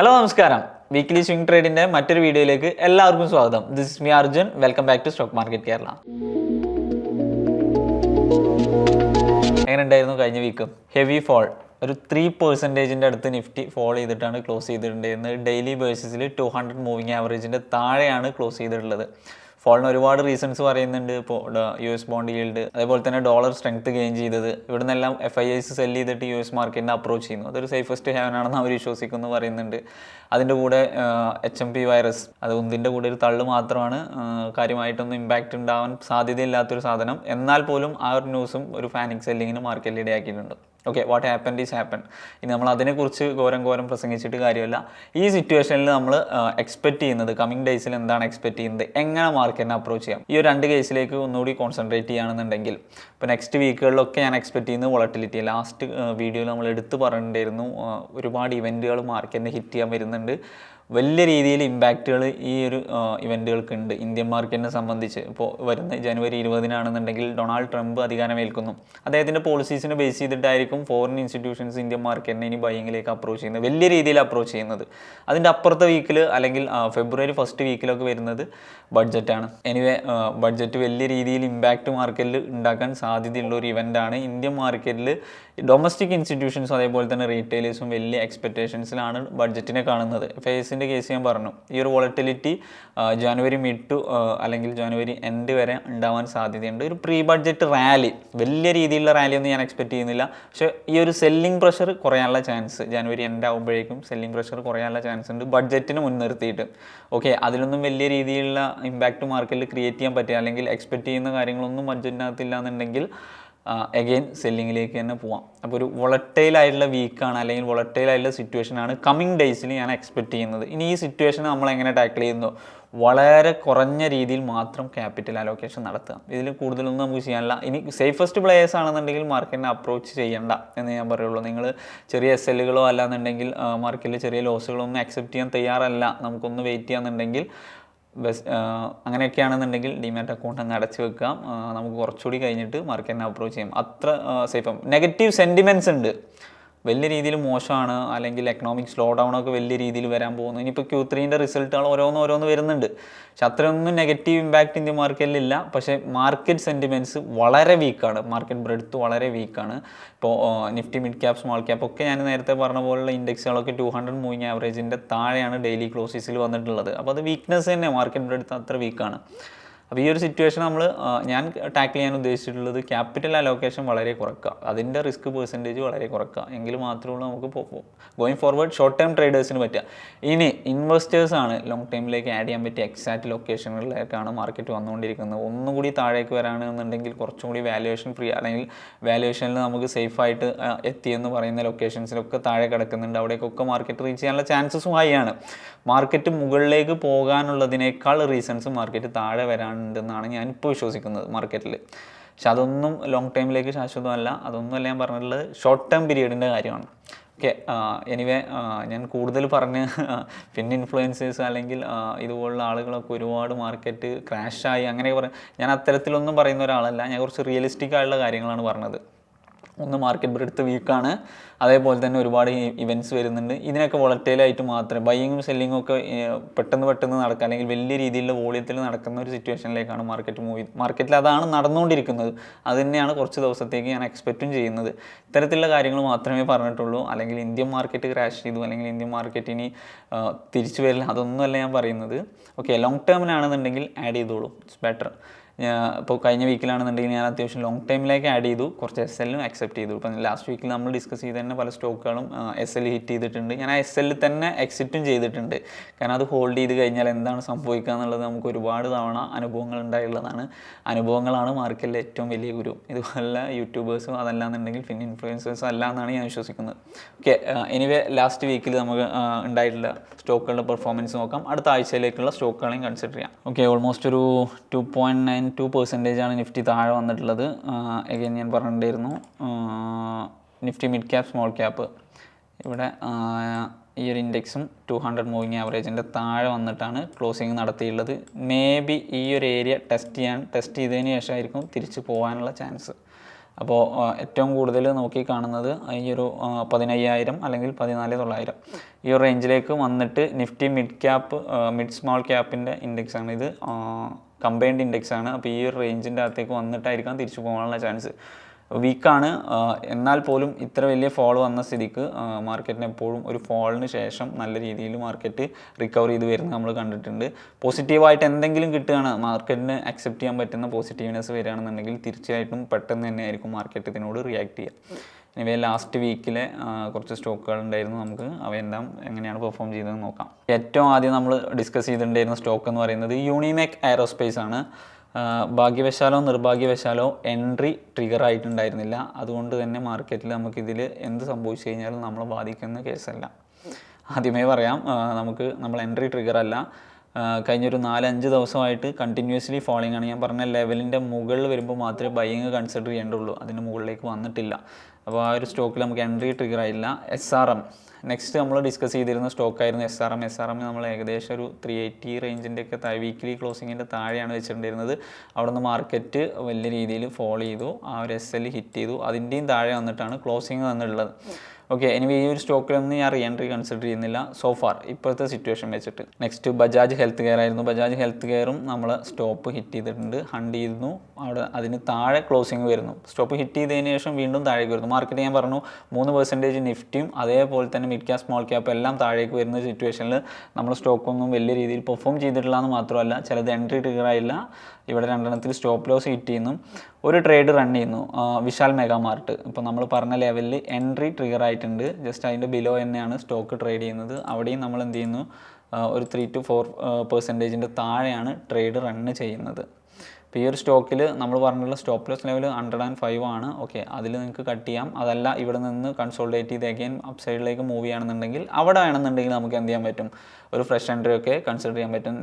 Hello നമസ്കാരം. Weekly swing ട്രേഡിൻ്റെ മറ്റൊരു വീഡിയോയിലേക്ക് എല്ലാവർക്കും സ്വാഗതം. This is me Arjun. Welcome back to stock market Kerala. എങ്ങനെ ഉണ്ടായിരുന്നു കഴിഞ്ഞ വീക്ക്? ഹെവി ഫോൾ, ഒരു 3% അടുത്ത് നിഫ്റ്റി ഫോൾ ചെയ്തിട്ടാണ് ക്ലോസ് ചെയ്തിട്ടുണ്ടായിരുന്നത്. ഡെയിലി ബേസിസിൽ 200 മൂവിങ് ആവറേജിൻ്റെ താഴെയാണ് ക്ലോസ് ചെയ്തിട്ടുള്ളത്. ഫോളിന് ഒരുപാട് റീസൺസ് പറയുന്നുണ്ട്. ഇപ്പോൾ US ബോണ്ട് ഈൽഡ്, അതേപോലെ തന്നെ ഡോളർ സ്ട്രെങ്ത് ഗെയിൻ ചെയ്തത്, ഇവിടെ നിന്നെല്ലാം FIIs സെല് ചെയ്തിട്ട് US മാർക്കറ്റിനെ അപ്രോച്ച് ചെയ്യുന്നു. അതൊരു സേഫസ്റ്റ് ഹെവൻ ആണെന്ന് അവർ വിശ്വസിക്കുന്നു പറയുന്നുണ്ട്. അതിൻ്റെ കൂടെ HMP വൈറസ്, അത് ഒന്നിൻ്റെ കൂടെ ഒരു തള്ളു മാത്രമാണ്, കാര്യമായിട്ടൊന്നും ഇമ്പാക്റ്റ് ഉണ്ടാവാൻ സാധ്യതയില്ലാത്തൊരു സാധനം. എന്നാൽ പോലും ആ ഒരു ന്യൂസും ഒരു പാനിക് സെല്ലിങ്ങിന് മാർക്കറ്റിൽ ഇടയാക്കിയിട്ടുണ്ട്. Okay, what happened is happen. ഇനി നമ്മൾ അതിനെക്കുറിച്ച് ഘോരം പ്രസംഗിച്ചിട്ട് കാര്യമല്ല. ഈ സിറ്റുവേഷനിൽ നമ്മൾ എക്സ്പെക്റ്റ് ചെയ്യുന്നത്, കമ്മിങ് ഡേയ്സിൽ എന്താണ് എക്സ്പെക്റ്റ് ചെയ്യുന്നത്, എങ്ങനെ മാർക്കറ്റിനെ അപ്രോച്ച് ചെയ്യാം, ഈ ഒരു രണ്ട് കേസിലേക്ക് ഒന്നുകൂടി കോൺസെൻട്രേറ്റ് ചെയ്യുകയാണെന്നുണ്ടെങ്കിൽ, ഇപ്പോൾ നെക്സ്റ്റ് വീക്കുകളിലൊക്കെ ഞാൻ എക്സ്പെക്റ്റ് ചെയ്യുന്നത് വോളറ്റിലിറ്റി. ലാസ്റ്റ് വീഡിയോയിൽ നമ്മൾ എടുത്ത് പറഞ്ഞിട്ടുണ്ടായിരുന്നു, ഒരുപാട് ഇവൻറ്റുകൾ മാർക്കറ്റിനെ ഹിറ്റ് ചെയ്യാൻ വരുന്നുണ്ട്. വലിയ രീതിയിൽ ഇമ്പാക്റ്റുകൾ ഈ ഒരു ഇവൻറ്റുകൾക്കുണ്ട് ഇന്ത്യൻ മാർക്കറ്റിനെ സംബന്ധിച്ച്. ഇപ്പോൾ വരുന്ന ജനുവരി 20-നാണെന്നുണ്ടെങ്കിൽ ഡൊണാൾഡ് ട്രംപ് അധികാരമേൽക്കുന്നു. അദ്ദേഹത്തിൻ്റെ പോളിസീസിനെ ബേസ് ചെയ്തിട്ടായിരിക്കും ഫോറിൻ ഇൻസ്റ്റിറ്റ്യൂഷൻസ് ഇന്ത്യൻ മാർക്കറ്റിനെ ഇനി ബൈയിങ്ങിലേക്ക് അപ്രോച്ച് ചെയ്യുന്നത്, വലിയ രീതിയിൽ അപ്രോച്ച് ചെയ്യുന്നത്. അതിൻ്റെ അപ്പുറത്തെ വീക്കിൽ അല്ലെങ്കിൽ ഫെബ്രുവരി ഫസ്റ്റ് വീക്കിലൊക്കെ വരുന്നത് ബഡ്ജറ്റാണ്. എനിവേ, ബഡ്ജറ്റ് വലിയ രീതിയിൽ ഇമ്പാക്റ്റ് മാർക്കറ്റിൽ ഉണ്ടാക്കാൻ സാധ്യതയുള്ള ഒരു ഇവൻ്റാണ്. ഇന്ത്യൻ മാർക്കറ്റിൽ ഡൊമസ്റ്റിക് ഇൻസ്റ്റിറ്റ്യൂഷൻസും അതേപോലെ തന്നെ റീറ്റെയിലേഴ്സും വലിയ എക്സ്പെക്റ്റേഷൻസിലാണ് ബഡ്ജറ്റിനെ കാണുന്നത്. ഫേസിൻ്റെ കേസ് ഞാൻ പറഞ്ഞു, ഈ ഒരു വോളറ്റിലിറ്റി ജനുവരി മിഡ് ടു അല്ലെങ്കിൽ ജനുവരി എൻഡ് വരെ ഉണ്ടാവാൻ സാധ്യതയുണ്ട്. ഒരു പ്രീ ബഡ്ജറ്റ് റാലി, വലിയ രീതിയിലുള്ള റാലിയൊന്നും ഞാൻ എക്സ്പെക്റ്റ് ചെയ്യുന്നില്ല. പക്ഷേ ഈ ഒരു സെല്ലിംഗ് പ്രഷർ കുറയാനുള്ള ചാൻസ്, ജനുവരി എൻഡ് ആകുമ്പോഴേക്കും സെല്ലിംഗ് പ്രഷർ കുറയാനുള്ള ചാൻസ് ഉണ്ട് ബഡ്ജറ്റിന് മുൻനിർത്തിയിട്ട്. ഓക്കെ, അതിലൊന്നും വലിയ രീതിയിലുള്ള ഇമ്പാക്റ്റ് മാർക്കറ്റിൽ ക്രിയേറ്റ് ചെയ്യാൻ പറ്റുക, അല്ലെങ്കിൽ എക്സ്പെക്റ്റ് ചെയ്യുന്ന കാര്യങ്ങളൊന്നും ബഡ്ജറ്റിനകത്തില്ല എന്നുണ്ടെങ്കിൽ അഗെയിൻ സെല്ലിങ്ങിലേക്ക് തന്നെ പോവാം. അപ്പോൾ ഒരു വോളറ്റൈലായിട്ടുള്ള വീക്കാണ്, അല്ലെങ്കിൽ വോളറ്റൈലായിട്ടുള്ള സിറ്റുവേഷനാണ് കമ്മിങ് ഡേയ്സിൽ ഞാൻ എക്സ്പെക്റ്റ് ചെയ്യുന്നത്. ഇനി ഈ സിറ്റുവേഷൻ നമ്മൾ എങ്ങനെ ടാക്കിൾ ചെയ്യുന്നു? വളരെ കുറഞ്ഞ രീതിയിൽ മാത്രം ക്യാപിറ്റൽ അലോക്കേഷൻ നടത്തുക. ഇതിൽ കൂടുതലൊന്നും നമുക്ക് ചെയ്യാനില്ല. ഇനി സേഫസ്റ്റ് പ്ലേയേഴ്സ് ആണെന്നുണ്ടെങ്കിൽ മാർക്കറ്റിനെ അപ്രോച്ച് ചെയ്യേണ്ട എന്ന് ഞാൻ പറയുള്ളൂ. നിങ്ങൾ ചെറിയ SLകളോ അല്ലാന്നുണ്ടെങ്കിൽ മാർക്കറ്റിൽ ചെറിയ ലോസുകളൊന്നും അക്സെപ്റ്റ് ചെയ്യാൻ തയ്യാറല്ല, നമുക്കൊന്ന് വെയിറ്റ് ചെയ്യാന്നുണ്ടെങ്കിൽ അങ്ങനെയൊക്കെയാണെന്നുണ്ടെങ്കിൽ ഡിമാറ്റ് അക്കൗണ്ട് അങ്ങ് അടച്ചു വെക്കാം. നമുക്ക് കുറച്ചുകൂടി കഴിഞ്ഞിട്ട് മാർക്കറ്റിനെ അപ്രോച്ച് ചെയ്യാം. അത്ര സേഫാണ്. നെഗറ്റീവ് സെൻറ്റിമെൻറ്റ്സ് ഉണ്ട്, വലിയ രീതിയിൽ മോശമാണ്, അല്ലെങ്കിൽ എക്കണോമിക് സ്ലോ ഡൗൺ ഒക്കെ വലിയ രീതിയിൽ വരാൻ പോകുന്നു. ഇനിയിപ്പോൾ Q3-ൻ്റെ റിസൾട്ടുകൾ ഓരോന്ന് വരുന്നുണ്ട്. പക്ഷെ അത്രയൊന്നും നെഗറ്റീവ് ഇമ്പാക്റ്റ് ഇന്ത്യൻ മാർക്കറ്റിലില്ല. പക്ഷേ മാർക്കറ്റ് സെൻറ്റിമെൻറ്റ്സ് വളരെ വീക്കാണ്, മാർക്കറ്റ് ബ്രെഡ്ത്ത് വളരെ വീക്കാണ്. ഇപ്പോൾ Nifty mid cap small cap ഒക്കെ ഞാൻ നേരത്തെ പറഞ്ഞ പോലുള്ള ഇൻഡെക്സുകളൊക്കെ 200 മൂവിങ് ആവറേജിൻ്റെ താഴെയാണ് ഡെയിലി ക്ലോസസിൽ വന്നിട്ടുള്ളത്. അപ്പോൾ അത് വീക്ക്നെസ് തന്നെ, മാർക്കറ്റ് ബ്രെഡ്ത്ത് അത്ര വീക്കാണ്. അപ്പോൾ ഈ ഒരു സിറ്റുവേഷൻ ഞാൻ ടാക്കിൾ ചെയ്യാൻ ഉദ്ദേശിച്ചിട്ടുള്ളത് ക്യാപിറ്റൽ അലോക്കേഷൻ വളരെ കുറക്കുക, അതിൻ്റെ റിസ്ക് പെർസെൻറ്റേജ് വളരെ കുറക്കുക. എങ്കിൽ മാത്രമേ ഉള്ളൂ നമുക്ക് ഗോയിങ് ഫോർവേഡ് ഷോർട്ട് ടൈം ട്രേഡേഴ്സിന് പറ്റുക. ഇനി ഇൻവെസ്റ്റേഴ്സാണ് ലോങ് ടൈമിലേക്ക് ആഡ് ചെയ്യാൻ പറ്റിയ എക്സാക്റ്റ് ലൊക്കേഷനുകളിലേക്കാണ് മാർക്കറ്റ് വന്നുകൊണ്ടിരിക്കുന്നത്. ഒന്നും കൂടി താഴേക്ക് വരാണെന്നുണ്ടെങ്കിൽ കുറച്ചും കൂടി വാല്യുവേഷൻ ഫ്രീ, അല്ലെങ്കിൽ വാല്യുവേഷനിൽ നമുക്ക് സേഫായിട്ട് എത്തിയെന്ന് പറയുന്ന ലൊക്കേഷൻസിലൊക്കെ താഴെ കിടക്കുന്നുണ്ട്. അവിടേക്കൊക്കെ മാർക്കറ്റ് റീച്ച് ചെയ്യാനുള്ള ചാൻസസും ഹൈ ആണ്. മാർക്കറ്റ് മുകളിലേക്ക് പോകാനുള്ളതിനേക്കാൾ റീസൺസ് മാർക്കറ്റ് താഴെ വരാനുണ്ടെന്നാണ് ഞാനിപ്പോൾ വിശ്വസിക്കുന്നത് മാർക്കറ്റിൽ. പക്ഷെ അതൊന്നും ലോങ് ടൈമിലേക്ക് ശാശ്വതമല്ല. അതൊന്നുമല്ല ഞാൻ പറഞ്ഞിട്ടുള്ളത്, ഷോർട്ട് ടേം പീരീഡിൻ്റെ കാര്യമാണ്. ഓക്കെ, എനിവേ, ഞാൻ കൂടുതൽ പറഞ്ഞ് പിന്നെ ഇൻഫ്ലുവൻസേഴ്സ് അല്ലെങ്കിൽ ഇതുപോലുള്ള ആളുകളൊക്കെ ഒരുപാട് മാർക്കറ്റ് ക്രാഷായി അങ്ങനെയൊക്കെ ഞാൻ അത്തരത്തിലൊന്നും പറയുന്ന ഒരാളല്ല. ഞാൻ കുറച്ച് റിയലിസ്റ്റിക് ആയിട്ടുള്ള കാര്യങ്ങളാണ് പറഞ്ഞത്. ഒന്ന്, മാർക്കറ്റ് ബ്രെഡ്ത്ത് വീക്കാണ്, അതേപോലെ തന്നെ ഒരുപാട് ഇവൻറ്റ്സ് വരുന്നുണ്ട്. ഇതിനൊക്കെ വോളറ്റൈലായിട്ട് മാത്രമേ ബൈയിങ്ങും സെല്ലിങ്ങും ഒക്കെ പെട്ടെന്ന് നടക്കുക, അല്ലെങ്കിൽ വലിയ രീതിയിലുള്ള വോളിയത്തിൽ നടക്കുന്ന ഒരു സിറ്റുവേഷനിലേക്കാണ് മാർക്കറ്റിൽ അതാണ് നടന്നുകൊണ്ടിരിക്കുന്നത്. അത് തന്നെയാണ് കുറച്ച് ദിവസത്തേക്ക് ഞാൻ എക്സ്പെക്റ്റും ചെയ്യുന്നത്. ഇത്തരത്തിലുള്ള കാര്യങ്ങൾ മാത്രമേ പറഞ്ഞിട്ടുള്ളൂ. അല്ലെങ്കിൽ ഇന്ത്യൻ മാർക്കറ്റ് ക്രാഷ് ചെയ്തു, അല്ലെങ്കിൽ ഇന്ത്യൻ മാർക്കറ്റ് ഇനി തിരിച്ചു വരില്ല, അതൊന്നുമല്ല ഞാൻ പറയുന്നത്. ഓക്കെ, ലോങ് ടേമിനാണെന്നുണ്ടെങ്കിൽ ആഡ് ചെയ്തോളൂ, ഇറ്റ്സ് ബെറ്റർ. ഇപ്പോൾ കഴിഞ്ഞ വീക്കിലാണെന്നുണ്ടെങ്കിൽ ഞാൻ അത്യാവശ്യം ലോങ് ടൈമിലേക്ക് ആഡ് ചെയ്തു, കുറച്ച് SLനും അക്സെപ്റ്റ് ചെയ്തു. ഇപ്പം ലാസ്റ്റ് വീക്കിൽ നമ്മൾ ഡിസ്കസ് ചെയ്ത് തന്നെ പല സ്റ്റോക്കുകളും SL ഹിറ്റ് ചെയ്തിട്ടുണ്ട്. ഞാൻ ആ SL തന്നെ എക്സിറ്റും ചെയ്തിട്ടുണ്ട്. കാരണം അത് ഹോൾഡ് ചെയ്ത് കഴിഞ്ഞാൽ എന്താണ് സംഭവിക്കുക എന്നുള്ളത് നമുക്ക് ഒരുപാട് തവണ അനുഭവങ്ങൾ ഉണ്ടായുള്ളതാണ്. അനുഭവങ്ങളാണ് മാർക്കറ്റിലെ ഏറ്റവും വലിയ ഗുരു. ഇതുപോലെ യൂട്യൂബേഴ്സും അതല്ലാന്നുണ്ടെങ്കിൽ പിന്നെ ഇൻഫ്ലുവൻസേഴ്സും അല്ല എന്നാണ് ഞാൻ വിശ്വസിക്കുന്നത്. ഓക്കെ, എനിവേ, ലാസ്റ്റ് വീക്കിൽ നമുക്ക് ഉണ്ടായിട്ടുള്ള സ്റ്റോക്കുകളുടെ പെർഫോമൻസ് നോക്കാം. അടുത്ത ആഴ്ചയിലേക്കുള്ള സ്റ്റോക്കുകളെയും കൺസിഡർ ചെയ്യാം. ഓക്കെ, ഓൾമോസ്റ്റ് ഒരു 2.92% നിഫ്റ്റി താഴെ വന്നിട്ടുള്ളത്. എഗെയിൻ ഞാൻ പറഞ്ഞിട്ടുണ്ടായിരുന്നു, Nifty mid cap small cap ഇവിടെ ഈ ഒരു ഇൻഡെക്സും 200 മൂവിങ് ആവറേജിൻ്റെ താഴെ വന്നിട്ടാണ് ക്ലോസിങ് നടത്തിയിട്ടുള്ളത്. മേ ബി ഈ ഒരു ഏരിയ ടെസ്റ്റ് ചെയ്തതിന് ശേഷമായിരിക്കും തിരിച്ച് പോകാനുള്ള ചാൻസ്. അപ്പോൾ ഏറ്റവും കൂടുതൽ നോക്കി കാണുന്നത് ഈ ഒരു 15,000 അല്ലെങ്കിൽ 14,900 ഈ ഒരു റേഞ്ചിലേക്ക് വന്നിട്ട് നിഫ്റ്റി മിഡ് സ്മോൾ ക്യാപ്പിൻ്റെ ഇൻഡെക്സാണ് ഇത്, കമ്പൈൻഡ് ഇൻഡെക്സാണ്. അപ്പോൾ ഈ ഒരു റേഞ്ചിൻ്റെ അകത്തേക്ക് വന്നിട്ടായിരിക്കാം തിരിച്ചു പോകാനുള്ള ചാൻസ്. വീക്കാണ്, എന്നാൽ പോലും ഇത്ര വലിയ ഫോൾ വന്ന സ്ഥിതിക്ക് മാർക്കറ്റിന് എപ്പോഴും ഒരു ഫോളിന് ശേഷം നല്ല രീതിയിൽ മാർക്കറ്റ് റിക്കവർ ചെയ്ത് വരുന്നത് നമ്മൾ കണ്ടിട്ടുണ്ട്. പോസിറ്റീവായിട്ട് എന്തെങ്കിലും കിട്ടുകയാണ്, മാർക്കറ്റിന് അക്സെപ്റ്റ് ചെയ്യാൻ പറ്റുന്ന പോസിറ്റീവ്നെസ് വരികയാണെന്നുണ്ടെങ്കിൽ തീർച്ചയായിട്ടും പെട്ടെന്ന് തന്നെ ആയിരിക്കും മാർക്കറ്റ് ഇതിനോട് റിയാക്ട് ചെയ്യുക. ഇവ ലാസ്റ്റ് വീക്കിലെ കുറച്ച് സ്റ്റോക്കുകൾ ഉണ്ടായിരുന്നു, നമുക്ക് അവയെല്ലാം എങ്ങനെയാണ് പെർഫോം ചെയ്തതെന്ന് നോക്കാം. ഏറ്റവും ആദ്യം നമ്മൾ ഡിസ്കസ് ചെയ്തിട്ടുണ്ടായിരുന്ന സ്റ്റോക്ക് എന്ന് പറയുന്നത് യൂണിമെക് എയറോസ്പേസ് ആണ്. ഭാഗ്യവശാലോ നിർഭാഗ്യവശാലോ എൻട്രി ട്രിഗർ ആയിട്ടുണ്ടായിരുന്നില്ല. അതുകൊണ്ട് തന്നെ മാർക്കറ്റിൽ നമുക്കിതിൽ എന്ത് സംഭവിച്ചു കഴിഞ്ഞാലും നമ്മളെ ബാധിക്കുന്ന കേസല്ല. ആദ്യമേ പറയാം, നമ്മൾ എൻട്രി ട്രിഗർ അല്ല. കഴിഞ്ഞൊരു 4-5 ദിവസമായിട്ട് കണ്ടിന്യൂസ്ലി ഫോളിംഗ് ആണ്. ഞാൻ പറഞ്ഞ ലെവലിൻ്റെ മുകളിൽ വരുമ്പോൾ മാത്രമേ ബൈയിങ് കൺസിഡർ ചെയ്യേണ്ടുള്ളൂ, അതിൻ്റെ മുകളിലേക്ക് വന്നിട്ടില്ല. അപ്പോൾ ആ ഒരു സ്റ്റോക്കിൽ നമുക്ക് എൻട്രി ട്രിഗർ ആയില്ല. SRM നെക്സ്റ്റ് നമ്മൾ ഡിസ്കസ് ചെയ്തിരുന്ന സ്റ്റോക്കായിരുന്നു SRM നമ്മൾ ഏകദേശം ഒരു 380 റേഞ്ചിൻ്റെയൊക്കെ വീക്ക്ലി ക്ലോസിങ്ങിൻ്റെ താഴെയാണ് വെച്ചിട്ടുണ്ടായിരുന്നത്. അവിടെ നിന്ന് മാർക്കറ്റ് വലിയ രീതിയിൽ ഫോൾ ചെയ്തു, ആ ഒരു SL ഹിറ്റ് ചെയ്തു, അതിൻ്റെയും താഴെ വന്നിട്ടാണ് ക്ലോസിങ് വന്നിട്ടുള്ളത്. ഓക്കെ, ഇനി ഈ ഒരു സ്റ്റോക്കിലൊന്നും ഞാൻ റീ എൻട്രി കൺസിഡർ ചെയ്യുന്നില്ല സോ ഫാർ ഇപ്പോഴത്തെ സിറ്റുവേഷൻ വെച്ചിട്ട്. നെക്സ്റ്റ് ബജാജ് ഹെൽത്ത് കെയർ ആയിരുന്നു. ബജാജ് ഹെൽത്ത് കെയറും നമ്മൾ സ്റ്റോപ്പ് ഹിറ്റ് ചെയ്തിട്ടുണ്ട്, ഹണ്ട് ചെയ്യുന്നു, അവിടെ അതിന് താഴെ ക്ലോസിങ് വരുന്നു. സ്റ്റോപ്പ് ഹിറ്റ് ചെയ്തതിന് ശേഷം വീണ്ടും താഴേക്ക് വരുന്നു. മാർക്കറ്റ് ഞാൻ പറഞ്ഞു 3% നിഫ്റ്റിയും അതേപോലെ തന്നെ മിഡ് ക്യാപ് സ്മോൾ ക്യാപ്പ് എല്ലാം താഴേക്ക് വരുന്ന സിറ്റുവേഷനിൽ നമ്മൾ സ്റ്റോക്കൊന്നും വലിയ രീതിയിൽ പെർഫോം ചെയ്തിട്ടില്ല എന്ന് മാത്രമല്ല, ചിലത് എൻട്രി ട്രിഗർ ആയില്ല. ഇവിടെ 2 സ്റ്റോപ്പ് ലോസ് ഹിറ്റ് ചെയ്യുന്നു. ഒരു ട്രേഡ് റൺ ചെയ്യുന്നു, വിശാൽ മെഗാമാർട്ട്. ഇപ്പോൾ നമ്മൾ പറഞ്ഞ ലെവലിൽ എൻട്രി ട്രിഗർ ആയിട്ടുണ്ട്, ജസ്റ്റ് അതിൻ്റെ ബിലോ തന്നെയാണ് സ്റ്റോക്ക് ട്രേഡ് ചെയ്യുന്നത്. അവിടെയും നമ്മൾ എന്ത് ചെയ്യുന്നു, ഒരു 3 to 4% താഴെയാണ് ട്രേഡ് റണ്ണ് ചെയ്യുന്നത്. ഇപ്പോൾ ഈ ഒരു സ്റ്റോക്കിൽ നമ്മൾ പറഞ്ഞുള്ള സ്റ്റോപ്പ് ലോസ് ലെവൽ 105 ആണ്. ഓക്കെ, അതിൽ നിങ്ങൾക്ക് കട്ട് ചെയ്യാം. അതല്ല ഇവിടെ നിന്ന് കൺസോൾഡേറ്റ് ചെയ്ത് അഗൈൻ അപ്പ് സൈഡിലേക്ക് മൂവ് ചെയ്യുകയാണെന്നുണ്ടെങ്കിൽ അവിടെ വേണമെന്നുണ്ടെങ്കിൽ നമുക്ക് എന്ത് ചെയ്യാൻ പറ്റും, ഒരു ഫ്രഷ് എൻട്രി ഒക്കെ കൺസിഡർ ചെയ്യാൻ പറ്റും.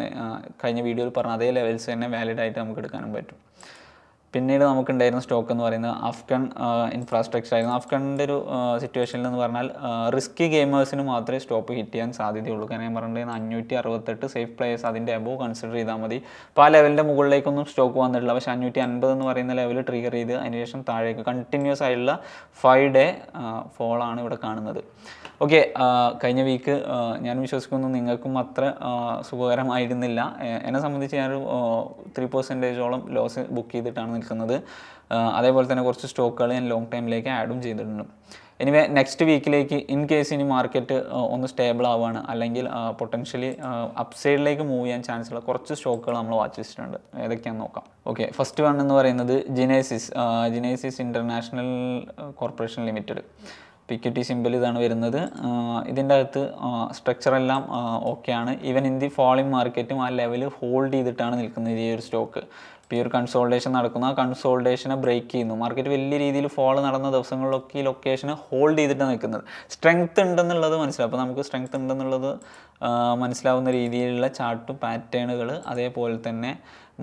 കഴിഞ്ഞ വീഡിയോയിൽ പറഞ്ഞ അതേ ലെവൽസ് തന്നെ വാലിഡ് ആയിട്ട് നമുക്ക് എടുക്കാനും പറ്റും. പിന്നീട് നമുക്കുണ്ടായിരുന്ന സ്റ്റോക്ക് എന്ന് പറയുന്നത് അഫ്ഗൺ ഇൻഫ്രാസ്ട്രക്ചർ ആയിരുന്നു. അഫ്ഗണിൻ്റെ ഒരു സിറ്റുവേഷനിൽ എന്ന് പറഞ്ഞാൽ റിസ്കി ഗെയിമേഴ്സിന് മാത്രമേ സ്റ്റോപ്പ് ഹിറ്റ് ചെയ്യാൻ സാധ്യതയുള്ളൂ. കാരണം ഞാൻ പറഞ്ഞിട്ടുണ്ടെങ്കിൽ 568 സേഫ് പ്ലേയേഴ്സ് അതിൻ്റെ അബോവ് കൺസിഡർ ചെയ്താൽ മതി. അപ്പോൾ ആ ലെവലിൻ്റെ മുകളിലേക്കൊന്നും സ്റ്റോക്ക് വന്നിട്ടില്ല. പക്ഷേ 550 എന്ന് പറയുന്ന ലെവൽ ട്രിഗർ ചെയ്ത് അതിനുശേഷം താഴേക്ക് കണ്ടിന്യൂസ് ആയിട്ടുള്ള 5 ഡേ ഫോളാണ് ഇവിടെ കാണുന്നത്. ഓക്കെ, കഴിഞ്ഞ വീക്ക് ഞാൻ വിശ്വസിക്കുന്നു നിങ്ങൾക്കും അത്ര സുഖകരമായിരുന്നില്ല. എന്നെ സംബന്ധിച്ച് ഞാനൊരു 3%ഓളം ലോസ് ബുക്ക് ചെയ്തിട്ടാണ് നിൽക്കുന്നത്. അതേപോലെ തന്നെ കുറച്ച് സ്റ്റോക്കുകൾ ഞാൻ ലോങ് ടൈമിലേക്ക് ആഡും ചെയ്തിട്ടുണ്ട്. എനിവേ നെക്സ്റ്റ് വീക്കിലേക്ക് ഇൻ കേസ് ഇനി മാർക്കറ്റ് ഒന്ന് സ്റ്റേബിൾ ആവുകയാണ്, അല്ലെങ്കിൽ പൊട്ടൻഷ്യലി അപ്സൈഡിലേക്ക് മൂവ് ചെയ്യാൻ ഉള്ള കുറച്ച് സ്റ്റോക്കുകൾ നമ്മൾ വാച്ച് ലിസ്റ്റിലുണ്ട്. ഏതൊക്കെയാണെന്ന് നോക്കാം. ഓക്കെ, ഫസ്റ്റ് വൺ എന്ന് പറയുന്നത് Genesis international corporation limited. PQT simple ഇതാണ് വരുന്നത്. ഇതിൻ്റെ അകത്ത് സ്ട്രക്ചറെല്ലാം ഓക്കെയാണ്. ഈവൻ ഇൻ ദി ഫോളിംഗ് മാർക്കറ്റും ആ ലെവൽ ഹോൾഡ് ചെയ്തിട്ടാണ് നിൽക്കുന്നത് ഈ ഒരു സ്റ്റോക്ക്. ഇപ്പോൾ ഈ ഒരു കൺസോൾട്ടേഷൻ നടക്കുന്നു, ആ കൺസോൾട്ടേഷനെ ബ്രേക്ക് ചെയ്യുന്നു. മാർക്കറ്റ് വലിയ രീതിയിൽ ഫോൾ നടന്ന ദിവസങ്ങളിലൊക്കെ ഈ ലൊക്കേഷനെ ഹോൾഡ് ചെയ്തിട്ടാണ് നിൽക്കുന്നത്. സ്ട്രെങ്ത് ഉണ്ടെന്നുള്ളത് മനസ്സിലാവും. അപ്പോൾ നമുക്ക് സ്ട്രെങ്ത് ഉണ്ടെന്നുള്ളത് മനസ്സിലാവുന്ന രീതിയിലുള്ള ചാർട്ടും പാറ്റേണുകൾ, അതേപോലെ തന്നെ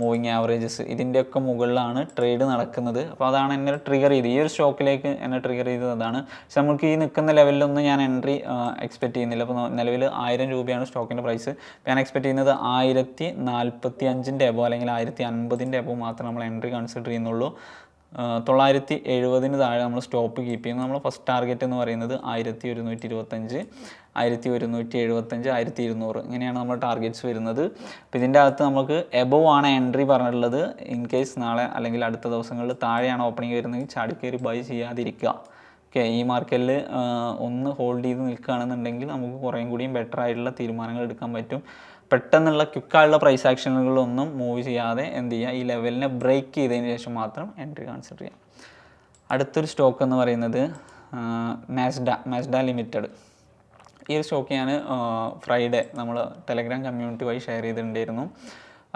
മൂവിങ് ആവറേജസ്, ഇതിൻ്റെയൊക്കെ മുകളിലാണ് ട്രേഡ് നടക്കുന്നത്. അപ്പോൾ അതാണ് എന്നെ ട്രിഗർ ചെയ്ത് ഈ ഒരു സ്റ്റോക്കിലേക്ക് എന്നെ ട്രിഗർ ചെയ്തത് അതാണ്. പക്ഷെ നമുക്ക് ഈ നിൽക്കുന്ന ലെവലിലൊന്നും ഞാൻ എൻട്രി എക്സ്പെക്റ്റ് ചെയ്യുന്നില്ല. അപ്പോൾ നിലവിൽ 1000 രൂപയാണ് സ്റ്റോക്കിൻ്റെ പ്രൈസ്. ഞാൻ എക്സ്പെക്റ്റ് ചെയ്യുന്നത് 1045 എബോ അല്ലെങ്കിൽ 1050 എബോ മാത്രം നമ്മൾ എൻട്രി കൺസിഡർ ചെയ്യുന്നുള്ളൂ. 970 താഴെ നമ്മൾ സ്റ്റോപ്പ് കീപ്പ് ചെയ്യുന്നു. നമ്മൾ ഫസ്റ്റ് ടാർഗറ്റ് എന്ന് പറയുന്നത് 1125, 1175, 1200 ഇങ്ങനെയാണ് നമ്മൾ ടാർഗറ്റ്സ് വരുന്നത്. അപ്പോൾ ഇതിൻ്റെ അകത്ത് നമുക്ക് എബോവ് ആണ് എൻട്രി പറഞ്ഞിട്ടുള്ളത്. ഇൻ കേസ് നാളെ അല്ലെങ്കിൽ അടുത്ത ദിവസങ്ങളിൽ താഴെയാണ് ഓപ്പണിംഗ് വരുന്നത്, ചാടിക്കയറി ബൈ ചെയ്യാതിരിക്കുക. ഓക്കെ, ഈ മാർക്കറ്റിൽ ഒന്ന് ഹോൾഡ് ചെയ്ത് നിൽക്കുകയാണെന്നുണ്ടെങ്കിൽ നമുക്ക് കുറേയും കൂടിയും ബെറ്റർ ആയിട്ടുള്ള തീരുമാനങ്ങൾ എടുക്കാൻ പറ്റും. പെട്ടെന്നുള്ള ക്വിക്കായുള്ള പ്രൈസ് ആക്ഷനുകളൊന്നും മൂവ് ചെയ്യാതെ എന്ത് ചെയ്യുക, ഈ ലെവലിനെ ബ്രേക്ക് ചെയ്തതിന് ശേഷം മാത്രം എൻട്രി കൺസിഡർ ചെയ്യാം. അടുത്തൊരു സ്റ്റോക്ക് എന്ന് പറയുന്നത് മാസ്ഡ ലിമിറ്റഡ്. ഈ ഒരു സ്റ്റോക്ക് ഞാൻ ഫ്രൈഡേ നമ്മൾ ടെലഗ്രാം കമ്മ്യൂണിറ്റി വഴി ഷെയർ ചെയ്തിട്ടുണ്ടായിരുന്നു.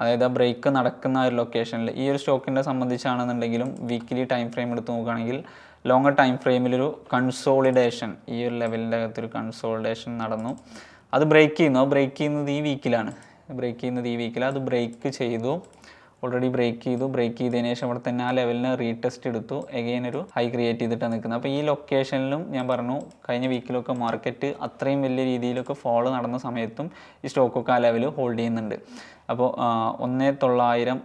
അതായത് ആ ബ്രേക്ക് നടക്കുന്ന ഒരു ലൊക്കേഷനിൽ ഈ ഒരു സ്റ്റോക്കിനെ സംബന്ധിച്ചാണെന്നുണ്ടെങ്കിലും വീക്കിലി ടൈം ഫ്രെയിം എടുത്ത് നോക്കുകയാണെങ്കിൽ ലോങ്ങർ ടൈം ഫ്രെയിമിലൊരു കൺസോളിഡേഷൻ, ഈ ഒരു ലെവലിൻ്റെ അകത്തൊരു കൺസോളിഡേഷൻ നടന്നു. അത് ബ്രേക്ക് ചെയ്യുന്നത് ഈ വീക്കിലാണ്. അത് ബ്രേക്ക് ചെയ്തു, ഓൾറെഡി ബ്രേക്ക് ചെയ്തതിന് ശേഷം അവിടെ തന്നെ ആ ലെവലിന് റീടെസ്റ്റ് എടുത്തു, എഗെയിൻ ഒരു ഹൈ ക്രിയേറ്റ് ചെയ്തിട്ടാണ് നിൽക്കുന്നത്. അപ്പോൾ ഈ ലൊക്കേഷനിലും ഞാൻ പറഞ്ഞു കഴിഞ്ഞ വീക്കിലൊക്കെ മാർക്കറ്റ് അത്രയും വലിയ രീതിയിലൊക്കെ ഫോളോ നടന്ന സമയത്തും ഈ സ്റ്റോക്കൊക്കെ ആ ലെവൽ ഹോൾഡ് ചെയ്യുന്നുണ്ട്. അപ്പോൾ 1900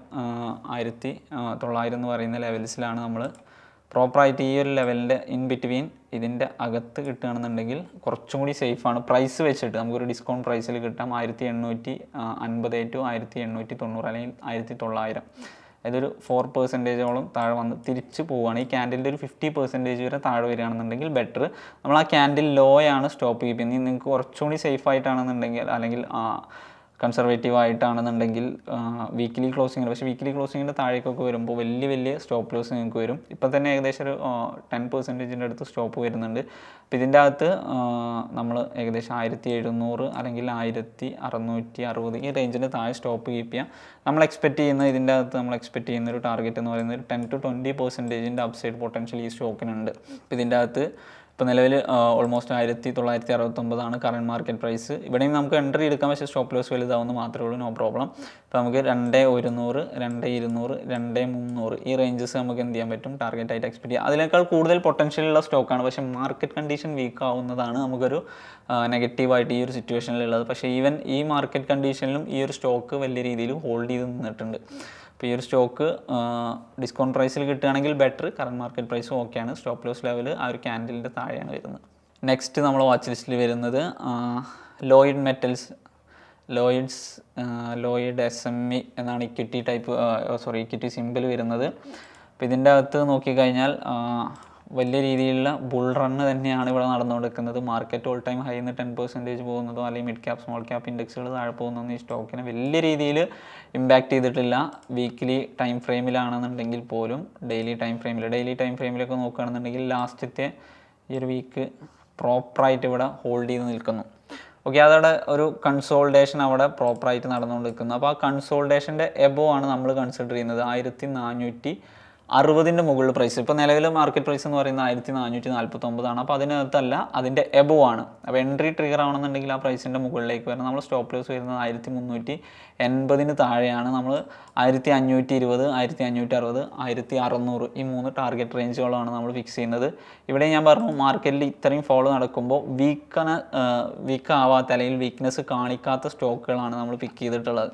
1900 എന്ന് പറയുന്ന ലെവൽസിലാണ് നമ്മൾ പ്രോപ്പറായിട്ട് ഈ ഒരു ലെവലിൻ്റെ ഇൻ ബിറ്റ്വീൻ ഇതിൻ്റെ അകത്ത് കിട്ടുകയാണെന്നുണ്ടെങ്കിൽ കുറച്ചും കൂടി സേഫാണ്. പ്രൈസ് വെച്ചിട്ട് നമുക്കൊരു ഡിസ്കൗണ്ട് പ്രൈസിൽ കിട്ടാം 1850 ടു 1890 അല്ലെങ്കിൽ 1900. അതൊരു 4% താഴെ വന്ന് തിരിച്ച് പോവുകയാണ്. ഈ ക്യാൻഡിലിൻ്റെ ഒരു 50% വരെ താഴെ വരികയാണെന്നുണ്ടെങ്കിൽ ബെറ്റർ. നമ്മൾ ആ ക്യാൻഡിൽ ലോ ആണ് സ്റ്റോപ്പ് ചെയ്യുന്നത്. നിങ്ങൾക്ക് കുറച്ചുകൂടി സേഫ് ആയിട്ടാണെന്നുണ്ടെങ്കിൽ അല്ലെങ്കിൽ കൺസർവേറ്റീവ് ആയിട്ടാണെന്നുണ്ടെങ്കിൽ വീക്കിലി ക്ലോസിങ്ങിൽ, പക്ഷേ വീക്കിലി ക്ലോസിങ്ങിൻ്റെ താഴേക്കൊക്കെ വരുമ്പോൾ വലിയ സ്റ്റോപ്പ് ലോസ് നിങ്ങൾക്ക് വരും. ഇപ്പം തന്നെ ഏകദേശം ഒരു 10% അടുത്ത് സ്റ്റോപ്പ് വരുന്നുണ്ട്. അപ്പോൾ ഇതിൻ്റെ അകത്ത് നമ്മൾ ഏകദേശം 1700 അല്ലെങ്കിൽ 1660 ഈ റേഞ്ചിൻ്റെ താഴെ സ്റ്റോപ്പ് കീപ്പ് ചെയ്യാം. നമ്മൾ എക്സ്പെക്റ്റ് ചെയ്യുന്ന ഇതിൻ്റെ അകത്ത് നമ്മൾ എക്സ്പെക്റ്റ് ചെയ്യുന്ന ഒരു ടാർഗറ്റ് എന്ന് പറയുന്നത് 10 to 20% അപ്സൈഡ് പൊട്ടൻഷ്യൽ ഈ സ്റ്റോക്കിനുണ്ട്. ഇപ്പോൾ ഇതിൻ്റെ അകത്ത് ഇപ്പോൾ നിലവിൽ ഓൾമോസ്റ്റ് 1969 കറണ്ട് മാർക്കറ്റ് പ്രൈസ്. ഇവിടെയും നമുക്ക് എൻട്രി എടുക്കാം, പക്ഷേ സ്റ്റോപ്പ് ലോസ് വലുതാവുന്ന മാത്രമേ ഉള്ളൂ, നോ പ്രോബ്ലം. ഇപ്പോൾ നമുക്ക് 2100, 2200, 2300 ഈ റേഞ്ചസ് നമുക്ക് എന്ത് ചെയ്യാൻ പറ്റും, ടാർഗറ്റ് ആയിട്ട് എക്സ്പെക്ട് ചെയ്യാം. അതിനേക്കാൾ കൂടുതൽ പൊട്ടൻഷ്യലുള്ള സ്റ്റോക്കാണ്, പക്ഷേ മാർക്കറ്റ് കണ്ടീഷൻ വീക്ക് ആവുന്നതാണ് നമുക്കൊരു നെഗറ്റീവായിട്ട് ഈ ഒരു സിറ്റുവേഷനിലുള്ളത്. പക്ഷേ ഈവൻ ഈ മാർക്കറ്റ് കണ്ടീഷനിലും ഈ ഒരു സ്റ്റോക്ക് വലിയ രീതിയിൽ ഹോൾഡ് ചെയ്ത് നിന്നിട്ടുണ്ട്. അപ്പോൾ ഈ ഒരു സ്റ്റോക്ക് ഡിസ്കൗണ്ട് പ്രൈസിൽ കിട്ടുകയാണെങ്കിൽ ബെറ്റർ. കറണ്ട് മാർക്കറ്റ് പ്രൈസും ഓക്കെയാണ്. സ്റ്റോപ്പ് ലോസ് ലെവൽ ആ ഒരു ക്യാൻഡിലിൻ്റെ താഴെയാണ് വരുന്നത്. നെക്സ്റ്റ് നമ്മൾ വാച്ച് ലിസ്റ്റിൽ വരുന്നത് ലോയിഡ് മെറ്റൽസ്, ലോയിഡ് SME എന്നാണ് ഇക്വിറ്റി സിമ്പിൾ വരുന്നത്. അപ്പോൾ ഇതിൻ്റെ അകത്ത് നോക്കിക്കഴിഞ്ഞാൽ വലിയ രീതിയിലുള്ള ബുൾ റണ്ണ് തന്നെയാണ് ഇവിടെ നടന്നുകൊണ്ടിരിക്കുന്നത്. മാർക്കറ്റ് ഓൾ ടൈം ഹൈ നിന്ന് 10% പോകുന്നതോ അല്ലെങ്കിൽ മിഡ് ക്യാപ് സ്മോൾ ക്യാപ് ഇൻഡെക്സുകൾ താഴെ പോകുന്നതൊന്നും ഈ സ്റ്റോക്കിനെ വലിയ രീതിയിൽ ഇമ്പാക്റ്റ് ചെയ്തിട്ടില്ല. വീക്ക്ലി ടൈം ഫ്രെയിമിലാണെന്നുണ്ടെങ്കിൽ പോലും ഡെയിലി ടൈം ഫ്രെയിമിലൊക്കെ നോക്കുകയാണെന്നുണ്ടെങ്കിൽ ലാസ്റ്റത്തെ ഈ ഒരു വീക്ക് പ്രോപ്പറായിട്ട് ഇവിടെ ഹോൾഡ് ചെയ്ത് നിൽക്കുന്നു. ഓക്കെ, അതവിടെ ഒരു കൺസോൾട്ടേഷൻ അവിടെ പ്രോപ്പറായിട്ട് നടന്നുകൊണ്ടിരിക്കുന്നു. അപ്പോൾ ആ കൺസോൾട്ടേഷൻ്റെ എബോ ആണ് നമ്മൾ കൺസിഡർ ചെയ്യുന്നത്. 1460 മുകളിൽ പ്രൈസ്. ഇപ്പോൾ നിലവിൽ മാർക്കറ്റ് പ്രൈസ് എന്ന് പറയുന്നത് 1449. അപ്പോൾ അതിനകത്തല്ല, അതിൻ്റെ എബോ ആണ്. അപ്പോൾ എൻട്രി ട്രിഗർ ആവണമെന്നുണ്ടെങ്കിൽ ആ പ്രൈസിൻ്റെ മുകളിലേക്ക് വരണം. നമ്മൾ സ്റ്റോപ്പ് ലോസ് വരുന്നത് 1380 താഴെയാണ്. നമ്മൾ 1520, 1560, 1600 ഈ 3 ടാർഗറ്റ് റേഞ്ചുകളാണ് നമ്മൾ ഫിക്സ് ചെയ്യുന്നത്. ഇവിടെ ഞാൻ പറഞ്ഞു, മാർക്കറ്റിൽ ഇത്രയും ഫോളോ നടക്കുമ്പോൾ വീക്ക് ആവാത്ത അല്ലെങ്കിൽ വീക്ക്നെസ് കാണിക്കാത്ത സ്റ്റോക്കുകളാണ് നമ്മൾ പിക്ക് ചെയ്തിട്ടുള്ളത്.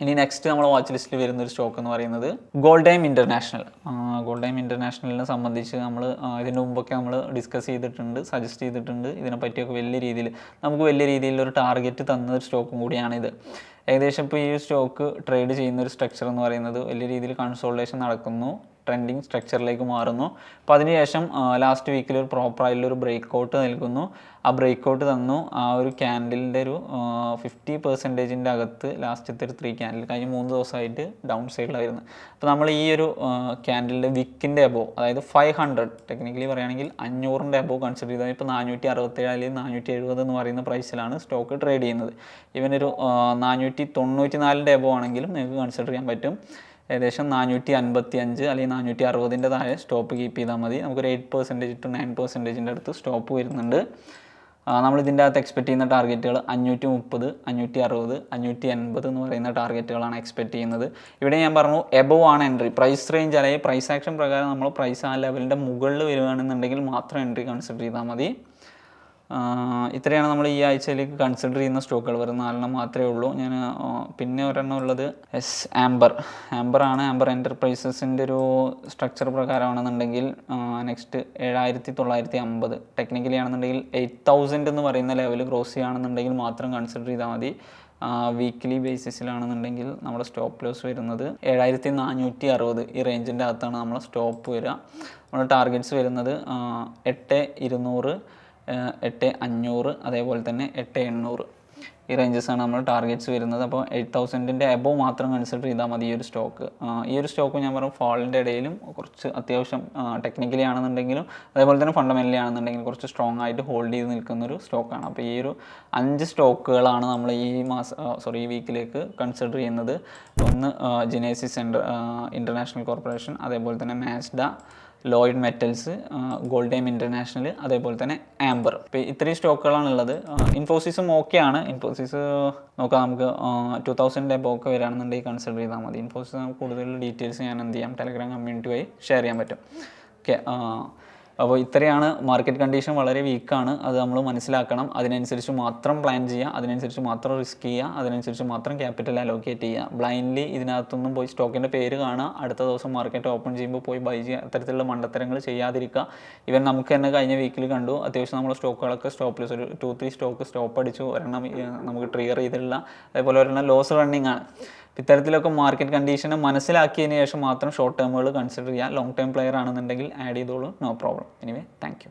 ഇനി നെക്സ്റ്റ് നമ്മൾ വാച്ച് ലിസ്റ്റിൽ വരുന്നൊരു സ്റ്റോക്ക് എന്ന് പറയുന്നത് ഗോൾഡ് ടൈം ഇൻ്റർനാഷണലിനെ സംബന്ധിച്ച് നമ്മൾ ഇതിന് മുമ്പൊക്കെ നമ്മൾ ഡിസ്കസ് ചെയ്തിട്ടുണ്ട്, സജസ്റ്റ് ചെയ്തിട്ടുണ്ട്. ഇതിനെപ്പറ്റിയൊക്കെ നമുക്ക് വലിയ രീതിയിലൊരു ടാർഗറ്റ് തന്നൊരു സ്റ്റോക്കും കൂടിയാണിത്. ഏകദേശം ഇപ്പോൾ ഈ സ്റ്റോക്ക് ട്രേഡ് ചെയ്യുന്ന ഒരു സ്ട്രക്ചർ എന്ന് പറയുന്നത് വലിയ രീതിയിൽ കൺസോൾട്ടേഷൻ നടക്കുന്നു, ട്രെൻഡിങ് സ്ട്രക്ചറിലേക്ക് മാറുന്നു. അപ്പോൾ അതിനുശേഷം ലാസ്റ്റ് വീക്കിൽ ഒരു പ്രോപ്പറായിട്ടുള്ളൊരു ബ്രേക്ക് നൽകുന്നു. ആ ബ്രേക്ക് തന്നു. ആ ഒരു ക്യാൻഡിലിൻ്റെ ഒരു 50% അകത്ത് ലാസ്റ്റത്തെ ഒരു 3 ക്യാൻഡിൽ കഴിഞ്ഞ 3 ദിവസമായിട്ട് ഡൗൺ സൈഡിലാണ് വരുന്നത്. അപ്പോൾ നമ്മൾ ഈ ഒരു ക്യാൻഡിലിൻ്റെ വിക്കിൻ്റെ എബോ, അതായത് 500 ടെക്നിക്കലി പറയുകയാണെങ്കിൽ 500ൻ്റെ എബോ കൺസിഡർ ചെയ്താൽ ഇപ്പോൾ 467 അല്ലെങ്കിൽ 470 എന്ന് പറയുന്ന പ്രൈസിലാണ് സ്റ്റോക്ക് ട്രേഡ് ചെയ്യുന്നത്. ഇവനൊരു 494ൻ്റെ എബോ ആണെങ്കിലും നിങ്ങൾക്ക് കൺസിഡർ ചെയ്യാൻ പറ്റും. ഏകദേശം 455 അല്ലെങ്കിൽ 460ൻ്റെ താഴെ സ്റ്റോപ്പ് കീപ്പ് ചെയ്താൽ മതി. നമുക്കൊരു 8% to 9% അടുത്ത് സ്റ്റോപ്പ് വരുന്നുണ്ട്. നമ്മളിതിൻ്റെ അകത്ത് എക്സ്പെക്ട് ചെയ്യുന്ന ടാർഗറ്റുകൾ 530, 560, 580 എന്ന് പറയുന്ന ടാർഗറ്റുകളാണ് എക്സ്പെക്ട് ചെയ്യുന്നത്. ഇവിടെ ഞാൻ പറഞ്ഞു എബോ ആണ് എൻട്രി. പ്രൈസ് റേഞ്ച് അല്ലെങ്കിൽ പ്രൈസ് ആക്ഷൻ പ്രകാരം നമ്മൾ പ്രൈസ് ആ ലെവലിൻ്റെ മുകളിൽ വരികയാണെന്നുണ്ടെങ്കിൽ മാത്രം എൻട്രി കൺസിഡർ ചെയ്താൽ മതി. ഇത്രയാണ് നമ്മൾ ഈ ആഴ്ചയിലേക്ക് കൺസിഡർ ചെയ്യുന്ന സ്റ്റോക്കുകൾ. വരുന്ന 4 മാത്രമേ ഉള്ളൂ. ഞാൻ പിന്നെ ഒരെണ്ണം ഉള്ളത് ആംബർ എൻ്റർപ്രൈസസിൻ്റെ ഒരു സ്ട്രക്ചർ പ്രകാരമാണെന്നുണ്ടെങ്കിൽ നെക്സ്റ്റ് 7950 ടെക്നിക്കലി ആണെന്നുണ്ടെങ്കിൽ 8000 എന്ന് പറയുന്ന ലെവൽ ക്രോസ് ചെയ്യുകയാണെന്നുണ്ടെങ്കിൽ മാത്രം കൺസിഡർ ചെയ്താൽ മതി. വീക്ക്ലി ബേസിസിലാണെന്നുണ്ടെങ്കിൽ നമ്മുടെ സ്റ്റോപ്പ് ലോസ് വരുന്നത് 7460 ഈ റേഞ്ചിൻ്റെ അകത്താണ് നമ്മൾ സ്റ്റോപ്പ് വരിക. നമ്മുടെ ടാർഗറ്റ്സ് വരുന്നത് 8200, 8500, അതേപോലെ തന്നെ 8800 ഈ റേഞ്ചസാണ് നമ്മൾ ടാർഗറ്റ്സ് വരുന്നത്. അപ്പോൾ 8000ൻ്റെ എബോ മാത്രം കൺസിഡർ ചെയ്താൽ മതി ഈ ഒരു സ്റ്റോക്ക്. ഈ ഒരു സ്റ്റോക്ക് ഞാൻ പറഞ്ഞു ഫാളിൻ്റെ ഇടയിലും കുറച്ച് അത്യാവശ്യം ടെക്നിക്കലി ആണെന്നുണ്ടെങ്കിലും അതേപോലെ തന്നെ ഫണ്ടമെൻ്റലി ആണെന്നുണ്ടെങ്കിലും കുറച്ച് സ്ട്രോങ് ആയിട്ട് ഹോൾഡ് ചെയ്ത് നിൽക്കുന്നൊരു സ്റ്റോക്കാണ്. അപ്പോൾ ഈ ഒരു 5 സ്റ്റോക്കുകളാണ് നമ്മൾ ഈ വീക്കിലേക്ക് കൺസിഡർ ചെയ്യുന്നത്. ഒന്ന് ജെനേസിസ് ഇൻ്റർനാഷണൽ കോർപ്പറേഷൻ, അതേപോലെ തന്നെ Mazda, Lloyd metals, gold time international, അതേപോലെ തന്നെ ആംബർ. ഇപ്പോൾ ഇത്രയും സ്റ്റോക്കുകളാണുള്ളത്. ഇൻഫോസിസും ഓക്കെയാണ്. ഇൻഫോസിസ് നോക്കാം, നമുക്ക് 2000 എബോക്കെ വരികയാണെന്നുണ്ടെങ്കിൽ കൺസിഡർ ചെയ്താൽ മതി. ഇൻഫോസിസ് നമുക്ക് കൂടുതൽ ഡീറ്റെയിൽസ് ഞാൻ എന്ത് ചെയ്യാം ടെലഗ്രാം കമ്മ്യൂണിറ്റി വഴി ഷെയർ ചെയ്യാൻ പറ്റും. ഓക്കെ, അപ്പോൾ ഇത്രയാണ് മാർക്കറ്റ് കണ്ടീഷൻ വളരെ വീക്കാണ്, അത് നമ്മൾ മനസ്സിലാക്കണം. അതിനനുസരിച്ച് മാത്രം പ്ലാൻ ചെയ്യുക, അതിനനുസരിച്ച് മാത്രം റിസ്ക് ചെയ്യുക, അതിനനുസരിച്ച് മാത്രം ക്യാപിറ്റൽ അലോക്കേറ്റ് ചെയ്യുക. ബ്ലൈൻഡ്ലി ഇതിനകത്തൊന്നും പോയി സ്റ്റോക്കിൻ്റെ പേര് കാണുക, അടുത്ത ദിവസം മാർക്കറ്റ് ഓപ്പൺ ചെയ്യുമ്പോൾ പോയി ബൈ ചെയ്യുക, അത്തരത്തിലുള്ള മണ്ടത്തരങ്ങൾ ചെയ്യാതിരിക്കുക. ഇവൻ നമുക്ക് തന്നെ കഴിഞ്ഞ വീക്കിൽ കണ്ടു, അത്യാവശ്യം നമ്മൾ സ്റ്റോക്കുകളൊക്കെ സ്റ്റോപ്പ് ഒരു 2-3 സ്റ്റോക്ക് സ്റ്റോപ്പ് അടിച്ചു, ഒരെണ്ണം നമുക്ക് ട്രിഗർ ചെയ്തിട്ടില്ല, അതേപോലെ ഒരെണ്ണം ലോസ് റണ്ണിങ് ആണ്. ഇത്തരത്തിലൊക്കെ മാർക്കറ്റ് കണ്ടീഷനെ മനസ്സിലാക്കിയതിന് ശേഷം മാത്രം ഷോർട്ട് ടേമുകൾ കൺസിഡർ ചെയ്യുക. ലോങ് ടേം പ്ലെയർ ആണെന്നുണ്ടെങ്കിൽ ആഡ് ചെയ്തോളൂ, no problem. Anyway thank U.